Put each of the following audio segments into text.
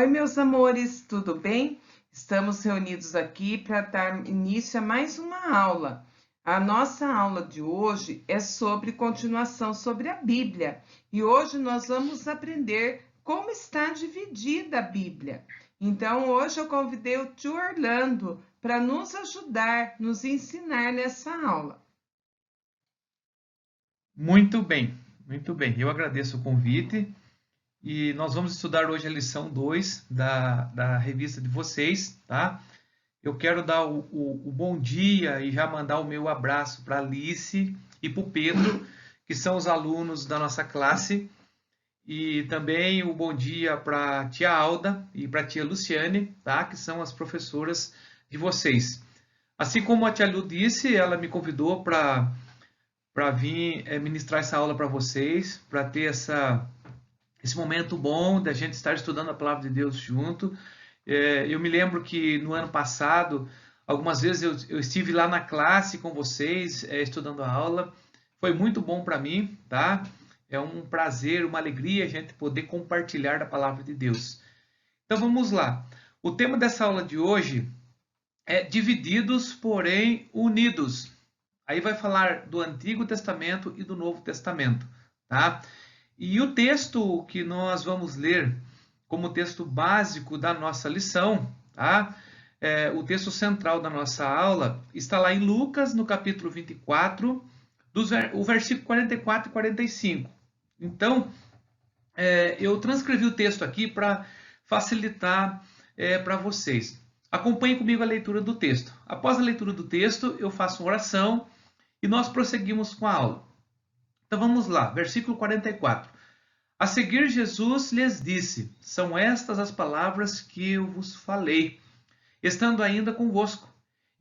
Oi, meus amores, tudo bem? Estamos reunidos aqui para dar início a mais uma aula. A nossa aula de hoje é sobre continuação sobre a Bíblia e hoje nós vamos aprender como está dividida a Bíblia. Então, hoje eu convidei o tio Orlando para nos ajudar, nos ensinar nessa aula. Muito bem, muito bem. Eu agradeço o convite e nós vamos estudar hoje a lição 2 da revista de vocês, tá? Eu quero dar o bom dia e já mandar o meu abraço para a Alice e para o Pedro, que são os alunos da nossa classe, e também o bom dia para a tia Alda e para a tia Luciane, tá? Que são as professoras de vocês. Assim como a tia Lu disse, ela me convidou para vir ministrar essa aula para vocês, para ter esse momento bom da gente estar estudando a palavra de Deus junto. Eu me lembro que no ano passado, algumas vezes eu estive lá na classe com vocês, estudando a aula. Foi muito bom para mim, tá? É um prazer, uma alegria a gente poder compartilhar da palavra de Deus. Então vamos lá. O tema dessa aula de hoje é divididos, porém unidos. Aí vai falar do Antigo Testamento e do Novo Testamento, tá? E o texto que nós vamos ler como texto básico da nossa lição, tá? O texto central da nossa aula está lá em Lucas, no capítulo 24, o versículo 44 e 45. Então, eu transcrevi o texto aqui para facilitar para vocês. Acompanhe comigo a leitura do texto. Após a leitura do texto, eu faço uma oração e nós prosseguimos com a aula. Então vamos lá, versículo 44. A seguir, Jesus lhes disse: São estas as palavras que eu vos falei, estando ainda convosco.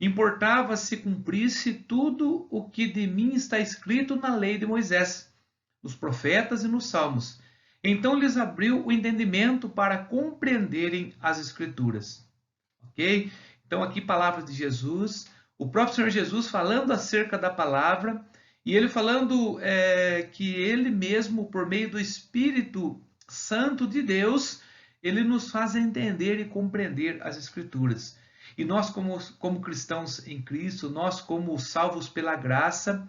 Importava se cumprisse tudo o que de mim está escrito na lei de Moisés, nos profetas e nos salmos. Então lhes abriu o entendimento para compreenderem as Escrituras. Ok? Então, aqui, palavras de Jesus, o próprio Senhor Jesus falando acerca da palavra, e ele falando que ele mesmo, por meio do Espírito Santo de Deus, ele nos faz entender e compreender as Escrituras. E nós, como cristãos em Cristo, nós, como salvos pela graça,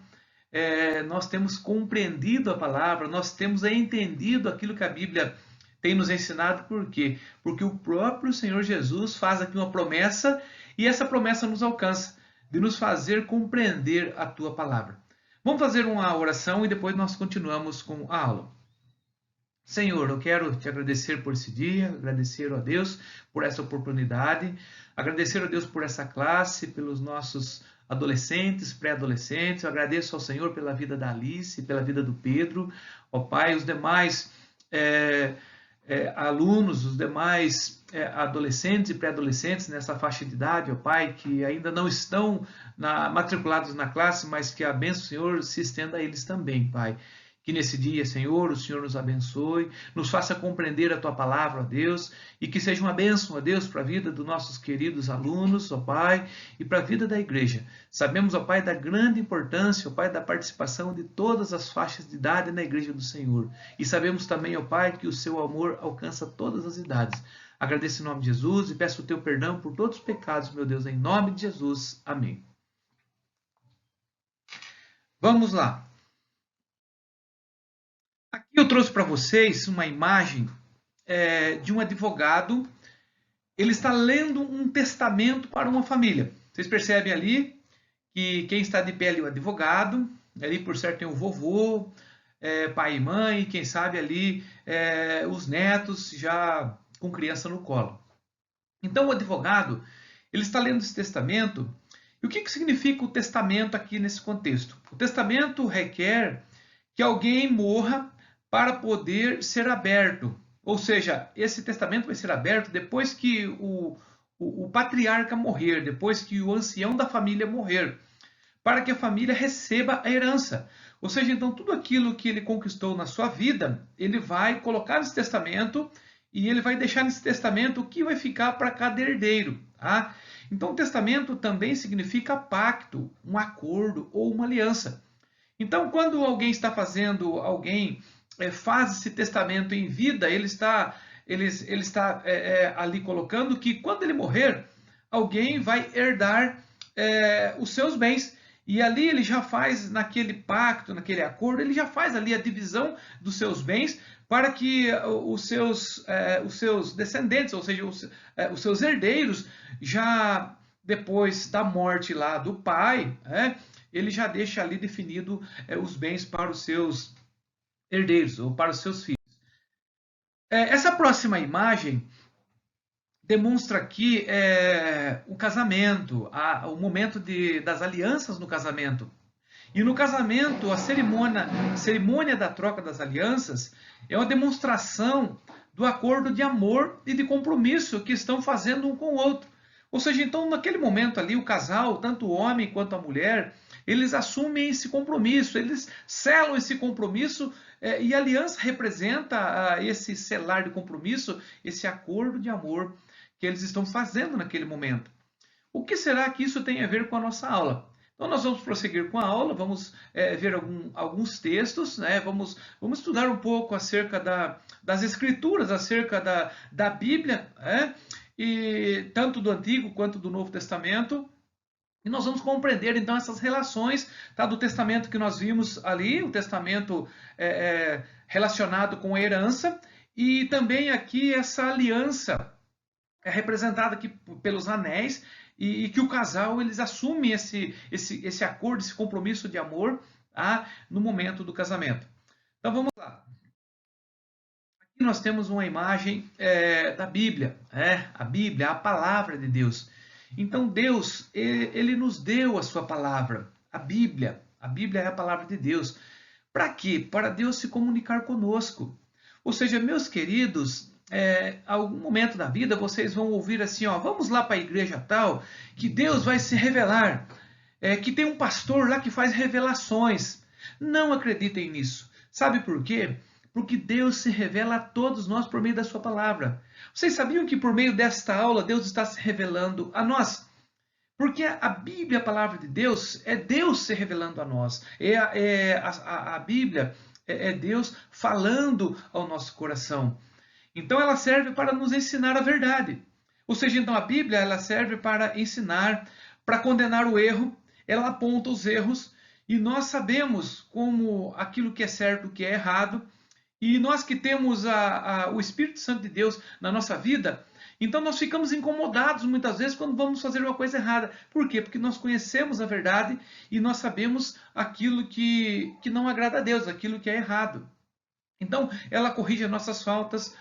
nós temos compreendido a palavra, nós temos entendido aquilo que a Bíblia tem nos ensinado. Por quê? Porque o próprio Senhor Jesus faz aqui uma promessa e essa promessa nos alcança, de nos fazer compreender a tua palavra. Vamos fazer uma oração e depois nós continuamos com a aula. Senhor, eu quero te agradecer por esse dia, agradecer a Deus por essa oportunidade, agradecer a Deus por essa classe, pelos nossos adolescentes, pré-adolescentes. Eu agradeço ao Senhor pela vida da Alice, pela vida do Pedro, ó Pai, os demais alunos, os demais adolescentes e pré-adolescentes nessa faixa de idade, ó Pai, que ainda não estão matriculados na classe, mas que a bênção do Senhor se estenda a eles também, Pai. Que nesse dia, Senhor, o Senhor nos abençoe, nos faça compreender a Tua palavra, ó Deus, e que seja uma bênção, ó Deus, para a vida dos nossos queridos alunos, ó Pai, e para a vida da igreja. Sabemos, ó Pai, da grande importância, ó Pai, da participação de todas as faixas de idade na igreja do Senhor. E sabemos também, ó Pai, que o Seu amor alcança todas as idades. Agradeço em nome de Jesus e peço o Teu perdão por todos os pecados, meu Deus, em nome de Jesus. Amém. Vamos lá. Aqui eu trouxe para vocês uma imagem de um advogado. Ele está lendo um testamento para uma família. Vocês percebem ali que quem está de pé ali é o advogado. Ali, por certo, tem o vovô, pai e mãe. Quem sabe ali os netos já com criança no colo. Então, o advogado ele está lendo esse testamento. E o que significa o testamento aqui nesse contexto? O testamento requer que alguém morra para poder ser aberto. Ou seja, esse testamento vai ser aberto depois que o patriarca morrer, depois que o ancião da família morrer, para que a família receba a herança. Ou seja, então, tudo aquilo que ele conquistou na sua vida, ele vai colocar nesse testamento e ele vai deixar nesse testamento o que vai ficar para cada herdeiro. Tá? Então, o testamento também significa pacto, um acordo ou uma aliança. Então, quando alguém está fazendo, alguém faz esse testamento em vida, ele está ele está ali colocando que quando ele morrer, alguém vai herdar os seus bens. E ali ele já faz, naquele pacto, naquele acordo, ele já faz ali a divisão dos seus bens para que os seus descendentes, ou seja, os seus herdeiros, já depois da morte lá do pai, ele já deixa ali definido os bens para os seus herdeiros ou para os seus filhos. Essa próxima imagem demonstra aqui o casamento, o momento das alianças no casamento. E no casamento, a cerimônia da troca das alianças é uma demonstração do acordo de amor e de compromisso que estão fazendo um com o outro. Ou seja, então, naquele momento ali, o casal, tanto o homem quanto a mulher, eles assumem esse compromisso, eles selam esse compromisso e a aliança representa esse selar de compromisso, esse acordo de amor que eles estão fazendo naquele momento. O que será que isso tem a ver com a nossa aula? Então nós vamos prosseguir com a aula, vamos ver alguns textos, vamos estudar um pouco acerca das Escrituras, acerca da Bíblia, e tanto do Antigo quanto do Novo Testamento. E nós vamos compreender então essas relações do testamento que nós vimos ali, o testamento relacionado com a herança, e também aqui essa aliança é representada aqui pelos anéis, e que o casal eles assumem esse acordo, esse compromisso de amor no momento do casamento. Então vamos lá. Aqui nós temos uma imagem da Bíblia, a Bíblia, a palavra de Deus. Então Deus, ele nos deu a sua palavra, a Bíblia. A Bíblia é a palavra de Deus. Para quê? Para Deus se comunicar conosco. Ou seja, meus queridos, algum momento da vida vocês vão ouvir assim, vamos lá para a igreja tal, que Deus vai se revelar, que tem um pastor lá que faz revelações. Não acreditem nisso. Sabe por quê? Porque Deus se revela a todos nós por meio da sua palavra. Vocês sabiam que por meio desta aula Deus está se revelando a nós? Porque a Bíblia, a palavra de Deus, é Deus se revelando a nós. A Bíblia é Deus falando ao nosso coração. Então ela serve para nos ensinar a verdade. Ou seja, então a Bíblia ela serve para ensinar, para condenar o erro, ela aponta os erros, e nós sabemos como aquilo que é certo, o que é errado, e nós que temos o Espírito Santo de Deus na nossa vida, então nós ficamos incomodados muitas vezes quando vamos fazer uma coisa errada. Por quê? Porque nós conhecemos a verdade e nós sabemos aquilo que não agrada a Deus, aquilo que é errado. Então, ela corrige as nossas faltas,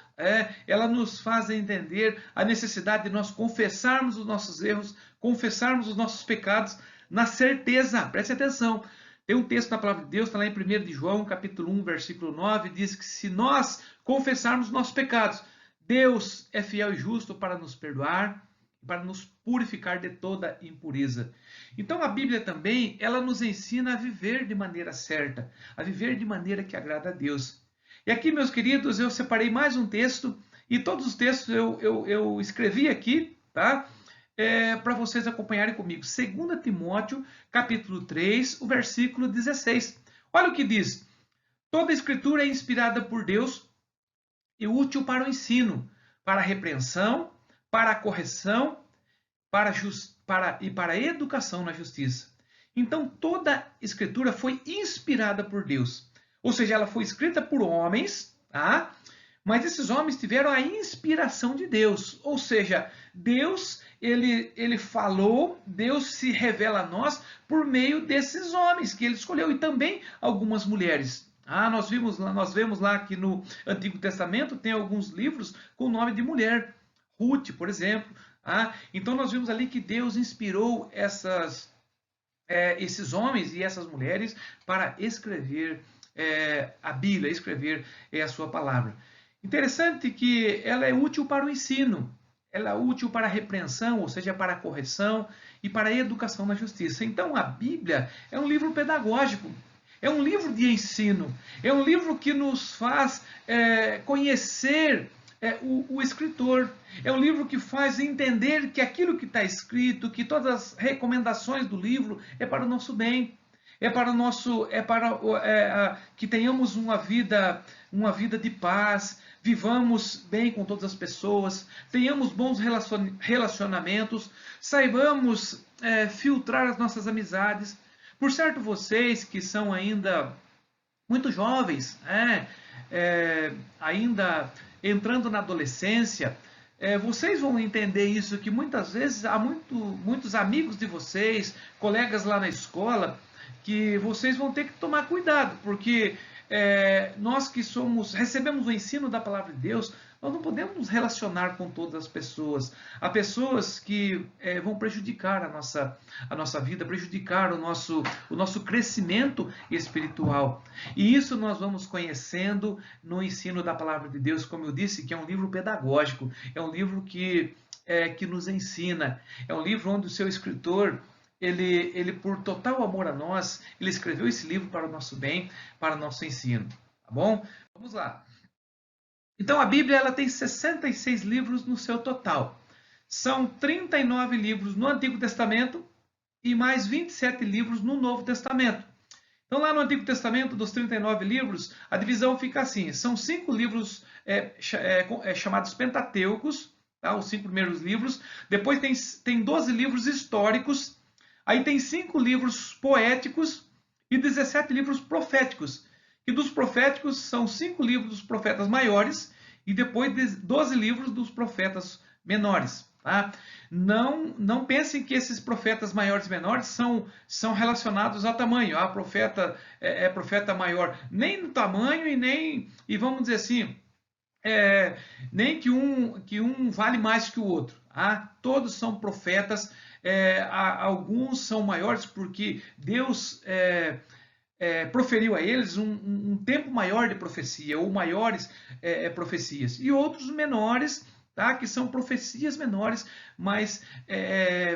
ela nos faz entender a necessidade de nós confessarmos os nossos erros, confessarmos os nossos pecados, na certeza, preste atenção, tem um texto na palavra de Deus, está lá em 1 de João, capítulo 1, versículo 9, diz que se nós confessarmos os nossos pecados, Deus é fiel e justo para nos perdoar, para nos purificar de toda impureza. Então a Bíblia também, ela nos ensina a viver de maneira certa, a viver de maneira que agrada a Deus. E aqui, meus queridos, eu separei mais um texto, e todos os textos eu escrevi aqui, tá? Para vocês acompanharem comigo. 2 Timóteo, capítulo 3, o versículo 16. Olha o que diz. Toda a escritura é inspirada por Deus e útil para o ensino, para a repreensão, para a correção, para a educação na justiça. Então, toda a escritura foi inspirada por Deus. Ou seja, ela foi escrita por homens, tá? Mas esses homens tiveram a inspiração de Deus. Ou seja, Deus, ele falou, Deus se revela a nós por meio desses homens que ele escolheu. E também algumas mulheres. Nós vemos lá que no Antigo Testamento tem alguns livros com o nome de mulher. Ruth, por exemplo. Então nós vimos ali que Deus inspirou esses homens e essas mulheres para escrever a Bíblia, escrever a sua palavra. Interessante que ela é útil para o ensino, ela é útil para a repreensão, ou seja, para a correção e para a educação na justiça. Então a Bíblia é um livro pedagógico, é um livro de ensino, é um livro que nos faz conhecer o escritor, é um livro que faz entender que aquilo que está escrito, que todas as recomendações do livro é para o nosso bem. Que tenhamos uma vida de paz, vivamos bem com todas as pessoas, tenhamos bons relacionamentos, saibamos filtrar as nossas amizades. Por certo, vocês que são ainda muito jovens, ainda entrando na adolescência, vocês vão entender isso, que muitas vezes há muitos amigos de vocês, colegas lá na escola, que vocês vão ter que tomar cuidado, porque nós que recebemos o ensino da palavra de Deus, nós não podemos nos relacionar com todas as pessoas. Há pessoas que vão prejudicar a nossa vida, prejudicar o nosso crescimento espiritual. E isso nós vamos conhecendo no ensino da palavra de Deus, como eu disse, que é um livro pedagógico, é um livro que nos ensina, é um livro onde o seu escritor, ele por total amor a nós, ele escreveu esse livro para o nosso bem, para o nosso ensino. Tá bom? Vamos lá. Então a Bíblia ela tem 66 livros no seu total. São 39 livros no Antigo Testamento e mais 27 livros no Novo Testamento. Então lá no Antigo Testamento, dos 39 livros, a divisão fica assim. São 5 livros chamados Pentateucos, tá? Os 5 primeiros livros. Depois tem 12 livros históricos. Aí tem 5 livros poéticos e 17 livros proféticos. E dos proféticos são 5 livros dos profetas maiores e depois 12 livros dos profetas menores. Tá? Não pensem que esses profetas maiores e menores são relacionados a tamanho. Profeta é profeta maior. Nem no tamanho e vamos dizer assim, nem que um vale mais que o outro. Tá? Todos são profetas. Alguns são maiores porque Deus proferiu a eles um tempo maior de profecia, ou maiores profecias, e outros menores, tá? Que são profecias menores, mas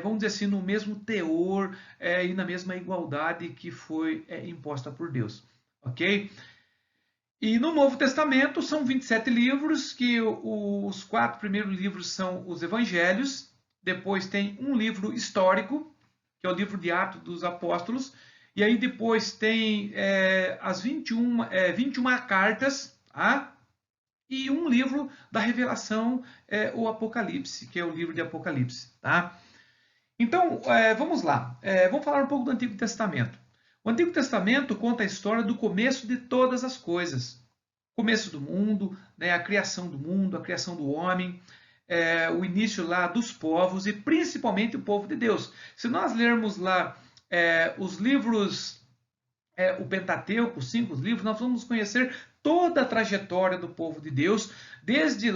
vamos dizer assim, no mesmo teor e na mesma igualdade que foi imposta por Deus, ok? E no Novo Testamento são 27 livros, que os 4 primeiros livros são os Evangelhos, depois tem um livro histórico, que é o livro de Atos dos Apóstolos, e aí depois tem as 21 cartas, tá? E um livro da Revelação, o Apocalipse, que é o livro de Apocalipse. Tá? Então, vamos lá. Vamos falar um pouco do Antigo Testamento. O Antigo Testamento conta a história do começo de todas as coisas. O começo do mundo, né, a criação do mundo, a criação do homem, o início lá dos povos e principalmente o povo de Deus. Se nós lermos lá os livros, o Pentateuco, os 5 livros, nós vamos conhecer toda a trajetória do povo de Deus, desde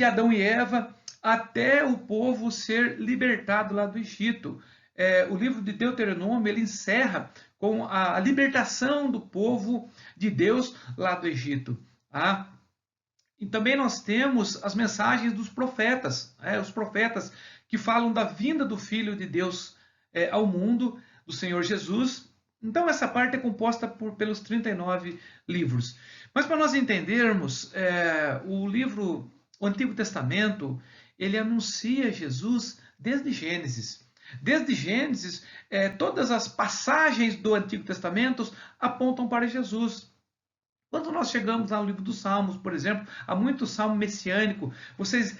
Adão e Eva até o povo ser libertado lá do Egito. O livro de Deuteronômio ele encerra com a libertação do povo de Deus lá do Egito. Tá? E também nós temos as mensagens dos profetas, os profetas que falam da vinda do Filho de Deus ao mundo, do Senhor Jesus. Então essa parte é composta pelos 39 livros. Mas para nós entendermos, o Antigo Testamento, ele anuncia Jesus desde Gênesis. Desde Gênesis, todas as passagens do Antigo Testamento apontam para Jesus. Quando nós chegamos lá no livro dos Salmos, por exemplo, há muito salmo messiânico. Vocês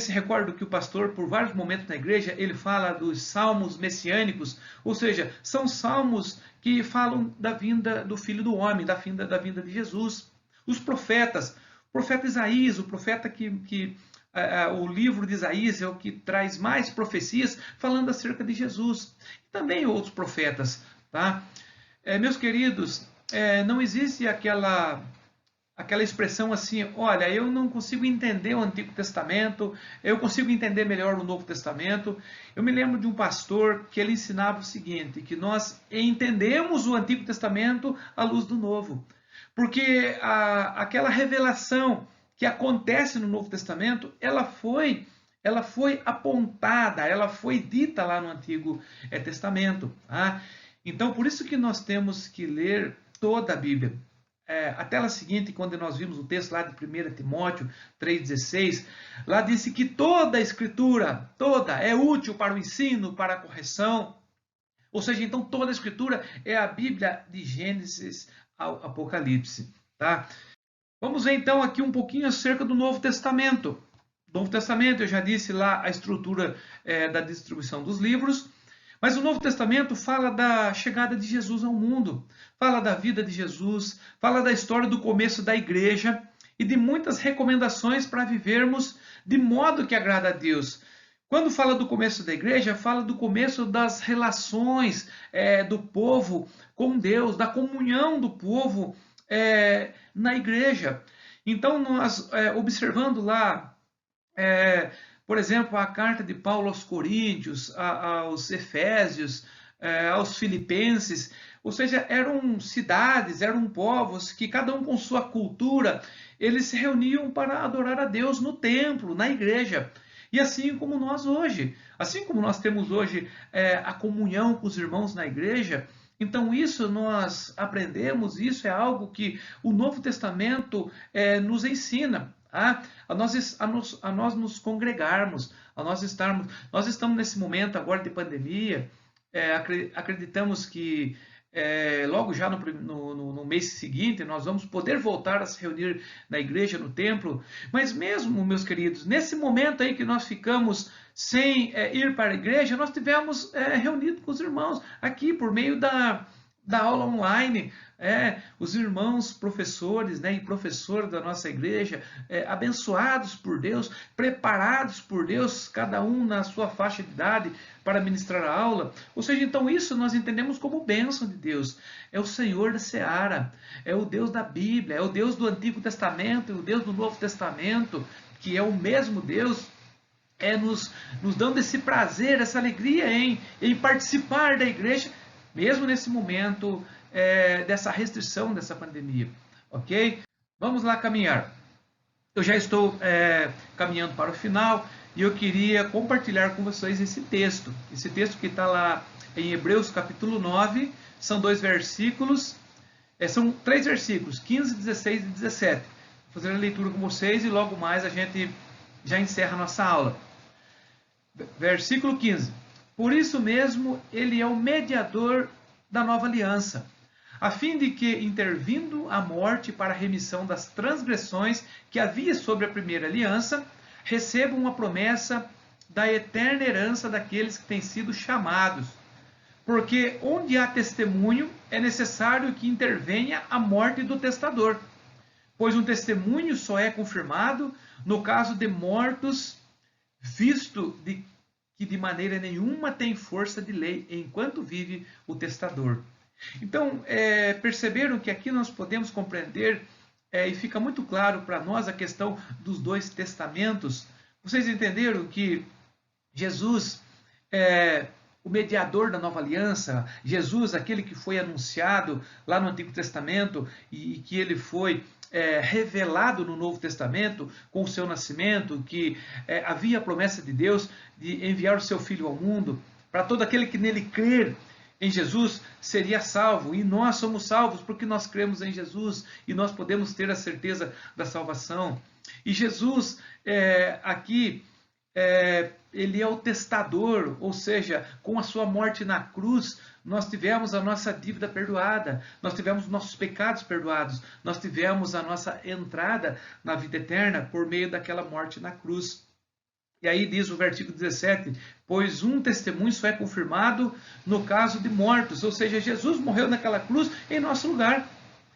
se recordam que o pastor, por vários momentos na igreja, ele fala dos salmos messiânicos, ou seja, são salmos que falam da vinda do Filho do Homem, da vinda de Jesus. Os profetas, o profeta Isaías, o profeta o livro de Isaías é o que traz mais profecias falando acerca de Jesus. E também outros profetas. Tá? Meus queridos, não existe aquela expressão assim, olha, eu não consigo entender o Antigo Testamento, eu consigo entender melhor o Novo Testamento. Eu me lembro de um pastor que ele ensinava o seguinte, que nós entendemos o Antigo Testamento à luz do Novo. Porque aquela revelação que acontece no Novo Testamento, ela foi apontada, ela foi dita lá no Antigo Testamento. Tá? Então, por isso que nós temos que ler toda a Bíblia. A tela seguinte, quando nós vimos o texto lá de 1 Timóteo 3,16, lá disse que toda a Escritura, toda, é útil para o ensino, para a correção. Ou seja, então toda a Escritura é a Bíblia de Gênesis ao Apocalipse. Tá? Vamos ver então aqui um pouquinho acerca do Novo Testamento. Novo Testamento, eu já disse lá a estrutura da distribuição dos livros, mas o Novo Testamento fala da chegada de Jesus ao mundo, fala da vida de Jesus, fala da história do começo da igreja e de muitas recomendações para vivermos de modo que agrada a Deus. Quando fala do começo da igreja, fala do começo das relações do povo com Deus, da comunhão do povo na igreja. Então, nós observando lá, por exemplo, a carta de Paulo aos Coríntios, aos Efésios, aos Filipenses, ou seja, eram cidades, eram povos que cada um com sua cultura, eles se reuniam para adorar a Deus no templo, na igreja. E assim como nós hoje, assim como nós temos hoje a comunhão com os irmãos na igreja, então isso nós aprendemos, isso é algo que o Novo Testamento nos ensina. A nós nos congregarmos, nós estamos nesse momento agora de pandemia, acreditamos que logo já no mês seguinte nós vamos poder voltar a se reunir na igreja, no templo, mas mesmo, meus queridos, nesse momento aí que nós ficamos sem ir para a igreja, nós tivemos reunido com os irmãos aqui por meio da aula online, os irmãos professores e professoras da nossa igreja, abençoados por Deus, preparados por Deus, cada um na sua faixa de idade para ministrar a aula. Ou seja, então isso nós entendemos como bênção de Deus. É o Senhor da Seara, é o Deus da Bíblia, é o Deus do Antigo Testamento e o Deus do Novo Testamento, que é o mesmo Deus, nos dando esse prazer, essa alegria em participar da igreja, mesmo nesse momento dessa restrição, dessa pandemia, ok? Vamos lá caminhar. Eu já estou caminhando para o final e eu queria compartilhar com vocês esse texto que está lá em Hebreus capítulo 9, são 2 versículos, são 3 versículos, 15, 16 e 17. Vou fazer a leitura com vocês e logo mais a gente já encerra a nossa aula. Versículo 15. Por isso mesmo, ele é o mediador da nova aliança, a fim de que, intervindo a morte para a remissão das transgressões que havia sobre a primeira aliança, recebam a promessa da eterna herança daqueles que têm sido chamados. Porque onde há testemunho, é necessário que intervenha a morte do testador, pois um testemunho só é confirmado no caso de mortos, visto que de maneira nenhuma tem força de lei enquanto vive o testador. Então, perceberam que aqui nós podemos compreender, e fica muito claro para nós a questão dos 2 testamentos. Vocês entenderam que Jesus é o mediador da nova aliança, Jesus, aquele que foi anunciado lá no Antigo Testamento e que ele foi revelado no Novo Testamento com o seu nascimento, que havia a promessa de Deus de enviar o seu Filho ao mundo, para todo aquele que nele crer em Jesus seria salvo, e nós somos salvos porque nós cremos em Jesus e nós podemos ter a certeza da salvação. E Jesus aqui ele é o testador, ou seja, com a sua morte na cruz, nós tivemos a nossa dívida perdoada, nós tivemos nossos pecados perdoados, nós tivemos a nossa entrada na vida eterna por meio daquela morte na cruz. E aí diz o versículo 17, pois um testemunho só é confirmado no caso de mortos, ou seja, Jesus morreu naquela cruz em nosso lugar.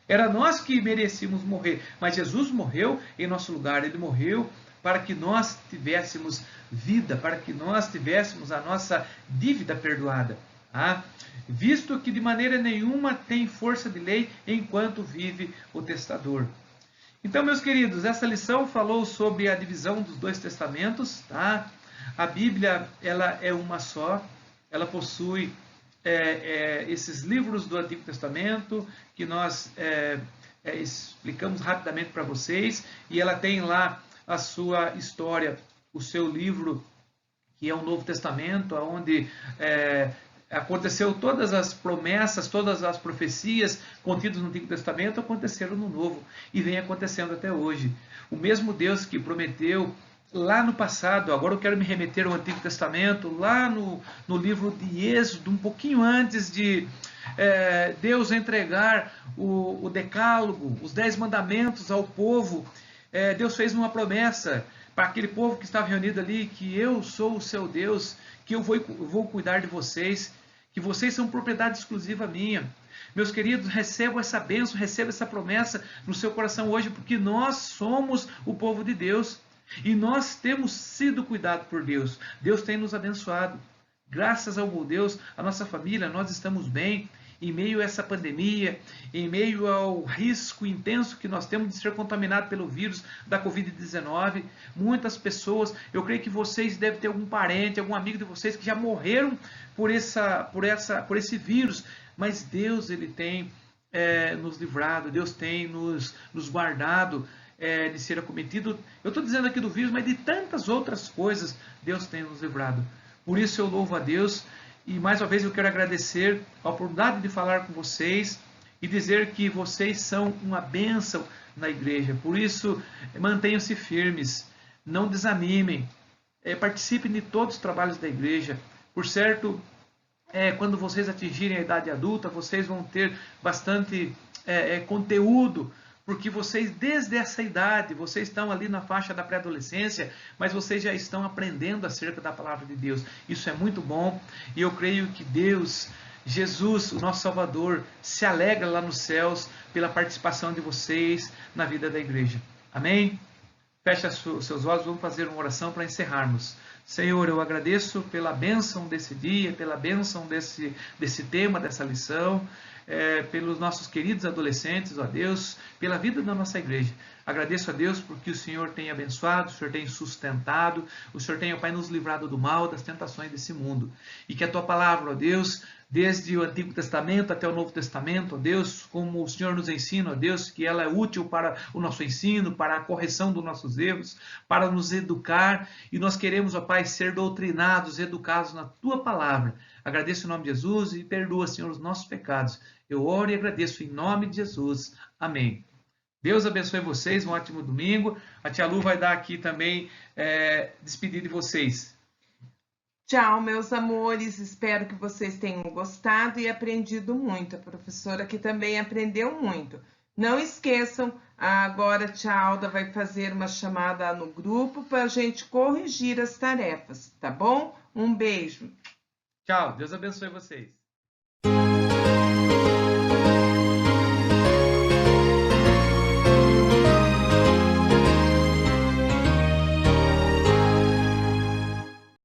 Era nós que merecíamos morrer, mas Jesus morreu em nosso lugar, ele morreu para que nós tivéssemos vida, para que nós tivéssemos a nossa dívida perdoada. Visto que de maneira nenhuma tem força de lei enquanto vive o testador. Então, meus queridos, essa lição falou sobre a divisão dos 2 testamentos. A Bíblia ela é uma só, ela possui esses livros do Antigo Testamento que nós explicamos rapidamente para vocês, e ela tem lá a sua história, o seu livro, que é o Novo Testamento, onde aconteceu todas as promessas, todas as profecias contidas no Antigo Testamento aconteceram no Novo e vem acontecendo até hoje. O mesmo Deus que prometeu lá no passado, agora eu quero me remeter ao Antigo Testamento, lá no livro de Êxodo, um pouquinho antes de Deus entregar o decálogo, os 10 mandamentos ao povo, Deus fez uma promessa para aquele povo que estava reunido ali, que eu sou o seu Deus, que eu vou cuidar de vocês, que vocês são propriedade exclusiva minha. Meus queridos, recebam essa bênção, recebam essa promessa no seu coração hoje, porque nós somos o povo de Deus e nós temos sido cuidados por Deus. Deus tem nos abençoado. Graças ao bom Deus, a nossa família, nós estamos bem. Em meio a essa pandemia, em meio ao risco intenso que nós temos de ser contaminados pelo vírus da Covid-19, muitas pessoas, eu creio que vocês devem ter algum parente, algum amigo de vocês que já morreram por esse vírus, mas Deus ele tem nos livrado, Deus tem nos guardado de ser acometido. Eu estou dizendo aqui do vírus, mas de tantas outras coisas Deus tem nos livrado. Por isso eu louvo a Deus. E mais uma vez eu quero agradecer a oportunidade de falar com vocês e dizer que vocês são uma bênção na igreja. Por isso, mantenham-se firmes, não desanimem, participem de todos os trabalhos da igreja. Por certo, quando vocês atingirem a idade adulta, vocês vão ter bastante conteúdo, porque vocês, desde essa idade, vocês estão ali na faixa da pré-adolescência, mas vocês já estão aprendendo acerca da palavra de Deus. Isso é muito bom, e eu creio que Deus, Jesus, o nosso Salvador, se alegra lá nos céus pela participação de vocês na vida da igreja. Amém? Feche os seus olhos, vamos fazer uma oração para encerrarmos. Senhor, eu agradeço pela bênção desse dia, pela bênção desse tema, dessa lição, pelos nossos queridos adolescentes, ó Deus, pela vida da nossa igreja. Agradeço a Deus porque o Senhor tem abençoado, o Senhor tem sustentado, o Senhor tem, ó Pai, nos livrado do mal, das tentações desse mundo. E que a Tua palavra, ó Deus, desde o Antigo Testamento até o Novo Testamento, ó Deus, como o Senhor nos ensina, ó Deus, que ela é útil para o nosso ensino, para a correção dos nossos erros, para nos educar, e nós queremos, ó Pai, ser doutrinados, educados na Tua palavra. Agradeço em nome de Jesus e perdoa, Senhor, os nossos pecados. Eu oro e agradeço em nome de Jesus. Amém. Deus abençoe vocês, um ótimo domingo. A tia Lu vai dar aqui também despedir de vocês. Tchau, meus amores. Espero que vocês tenham gostado e aprendido muito. A professora aqui também aprendeu muito. Não esqueçam, agora a tia Alda vai fazer uma chamada no grupo para a gente corrigir as tarefas, tá bom? Um beijo. Tchau, Deus abençoe vocês.